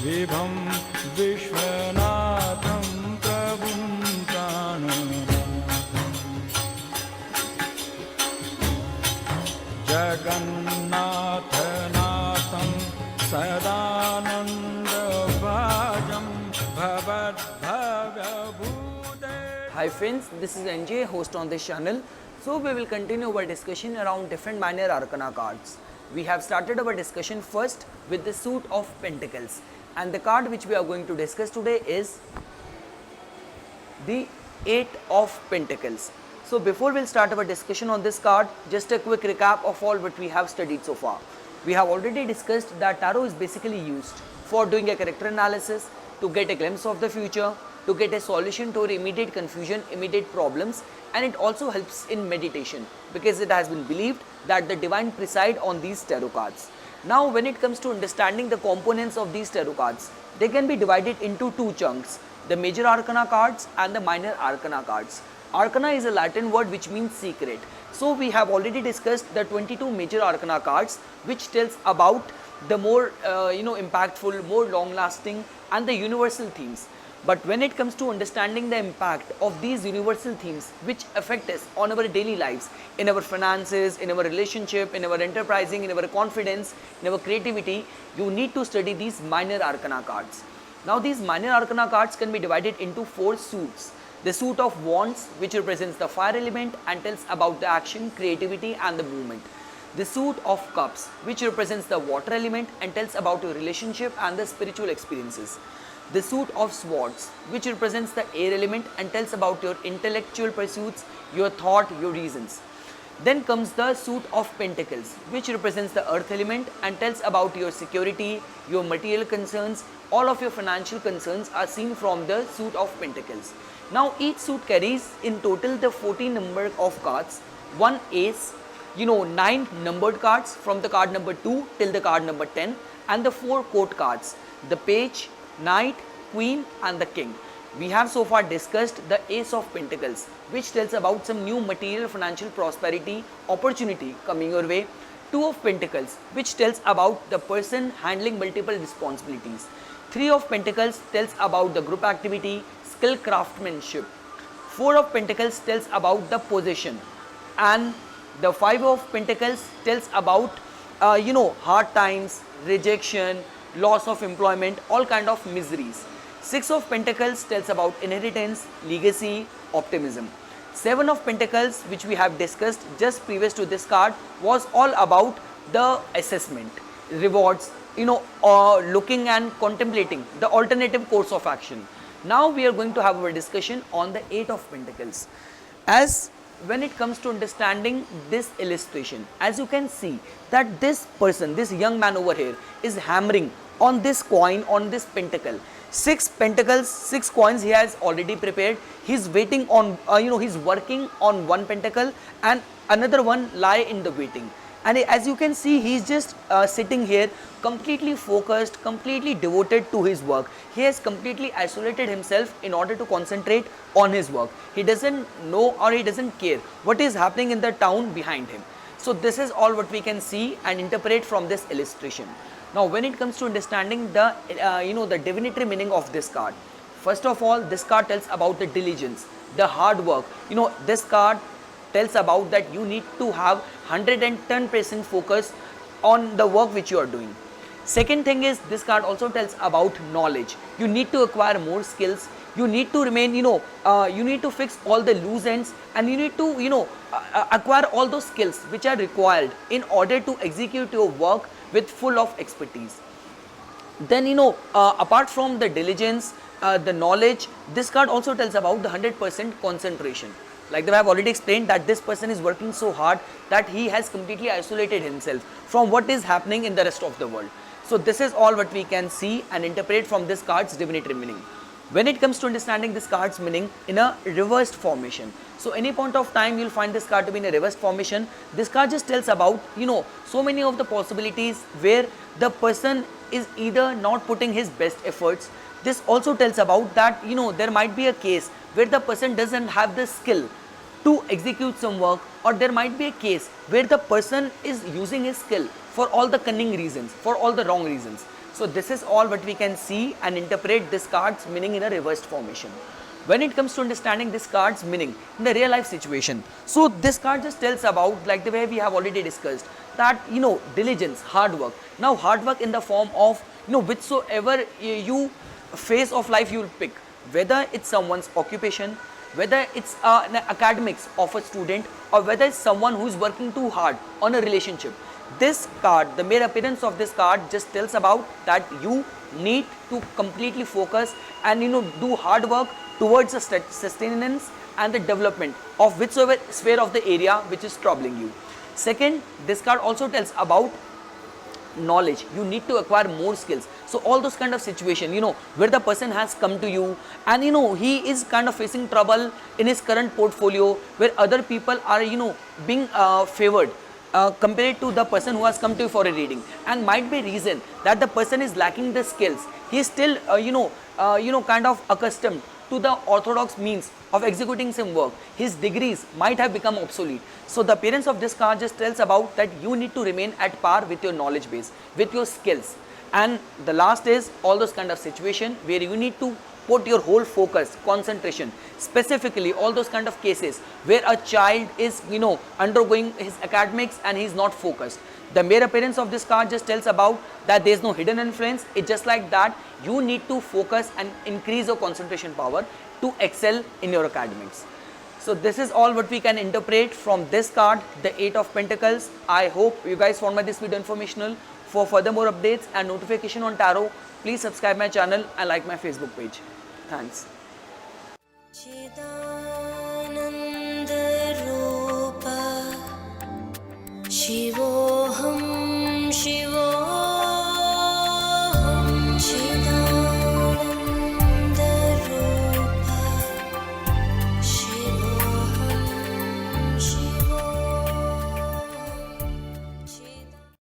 विभं विश्वनाथं प्रभुं प्राणनाथं जगन्नाथनाथं सदानन्दभाजं भवद्भवभूते. Hi friends, this is NJ, host on this channel. So we will continue our discussion around different minor arcana cards. We have started our discussion first with the suit of Pentacles, and the card which we are going to discuss today is the 8 of Pentacles. So before we'll start our discussion on this card, just a quick recap of all what we have studied so far. We have already discussed that tarot is basically used for doing a character analysis, to get a glimpse of the future, to get a solution to immediate confusion, immediate problems, and it also helps in meditation because it has been believed that the divine preside on these tarot cards. Now when it comes to understanding the components of these tarot cards, they can be divided into two chunks: the major arcana cards and the minor arcana cards. Arcana is a Latin word which means secret. So we have already discussed the 22 major arcana cards, which tells about the more impactful, more long lasting and the universal themes. But when it comes to understanding the impact of these universal themes which affect us on our daily lives, in our finances, in our relationship, in our enterprising, in our confidence, in our creativity, you need to study these minor arcana cards. Now these minor arcana cards can be divided into 4 suits. The suit of Wands, which represents the fire element and tells about the action, creativity and the movement. The suit of Cups, which represents the water element and tells about your relationship and the spiritual experiences. The suit of Swords, which represents the air element and tells about your intellectual pursuits, your thought, your reasons. Then comes the suit of Pentacles, which represents the earth element and tells about your security, your material concerns. All of your financial concerns are seen from the suit of Pentacles. Now each suit carries in total the 14 number of cards, one ace, 9 numbered cards from the card number 2 till the card number 10, and the 4 court cards, the page, knight, queen and the king. We have so far discussed the ace of Pentacles, which tells about some new material financial prosperity opportunity coming your way. 2 of Pentacles, which tells about the person handling multiple responsibilities. 3 of Pentacles tells about the group activity, skill, craftsmanship. 4 of Pentacles tells about the possession, and the 5 of Pentacles tells about hard times, rejection, loss of employment, all kind of miseries. 6 of Pentacles tells about inheritance, legacy, optimism. 7 of Pentacles, which we have discussed just previous to this card, was all about the assessment, rewards, looking and contemplating the alternative course of action. Now we are going to have our discussion on the 8 of Pentacles. As when it comes to understanding this illustration, as you can see that this person, this young man over here, is hammering on this coin, on this pentacle. 6 pentacles, 6 coins he has already prepared. He's waiting on, he's working on one pentacle and another one lie in the waiting. And as you can see, he's just sitting here completely focused, completely devoted to his work. He has completely isolated himself in order to concentrate on his work. He doesn't know or he doesn't care what is happening in the town behind him. So this is all what we can see and interpret from this illustration. Now when it comes to understanding the the divinatory meaning of this card, first of all, this card tells about the diligence, the hard work. This card tells about that you need to have 110% focus on the work which you are doing. Second thing is, this card also tells about knowledge. You need to acquire more skills. You need to remain, you need to fix all the loose ends, and you need to, acquire all those skills which are required in order to execute your work with full of expertise. Then, apart from the diligence, the knowledge, this card also tells about the 100% concentration. Like I have already explained that this person is working so hard that he has completely isolated himself from what is happening in the rest of the world. So this is all what we can see and interpret from this card's divinatory meaning. When it comes to understanding this card's meaning in a reversed formation, so any point of time you'll find this card to be in a reversed formation. This card just tells about, so many of the possibilities where the person is either not putting his best efforts. This also tells about that, there might be a case where the person doesn't have the skill to execute some work, or there might be a case where the person is using his skill for all the cunning reasons, for all the wrong reasons. So this is all what we can see and interpret this card's meaning in a reversed formation. When it comes to understanding this card's meaning in the real life situation, so this card just tells about, like the way we have already discussed, that diligence, hard work. Now hard work in the form of whichsoever you phase of life you will pick, whether it's someone's occupation, whether it's an academics of a student, or whether it's someone who's working too hard on a relationship. This card, the mere appearance of this card just tells about that you need to completely focus and do hard work towards the sustenance and the development of whichsoever sphere of the area which is troubling you. Second, this card also tells about knowledge. You need to acquire more skills. So all those kind of situation, where the person has come to you and he is kind of facing trouble in his current portfolio, where other people are being favored compared to the person who has come to you for a reading, and might be reason that the person is lacking the skills. He is still kind of accustomed to the orthodox means of executing some work. His degrees might have become obsolete. So the appearance of this card just tells about that you need to remain at par with your knowledge base, with your skills. And the last is all those kind of situation where you need to put your whole focus, concentration, specifically all those kind of cases where a child is undergoing his academics and he is not focused. The mere appearance of this card just tells about that there is no hidden influence. It's just like that you need to focus and increase your concentration power to excel in your academics. So this is all what we can interpret from this card, the 8 of Pentacles. I hope you guys found this video informational. For further more updates and notification on tarot, please subscribe my channel and like my Facebook page. Thanks. शिवोऽहं शिवो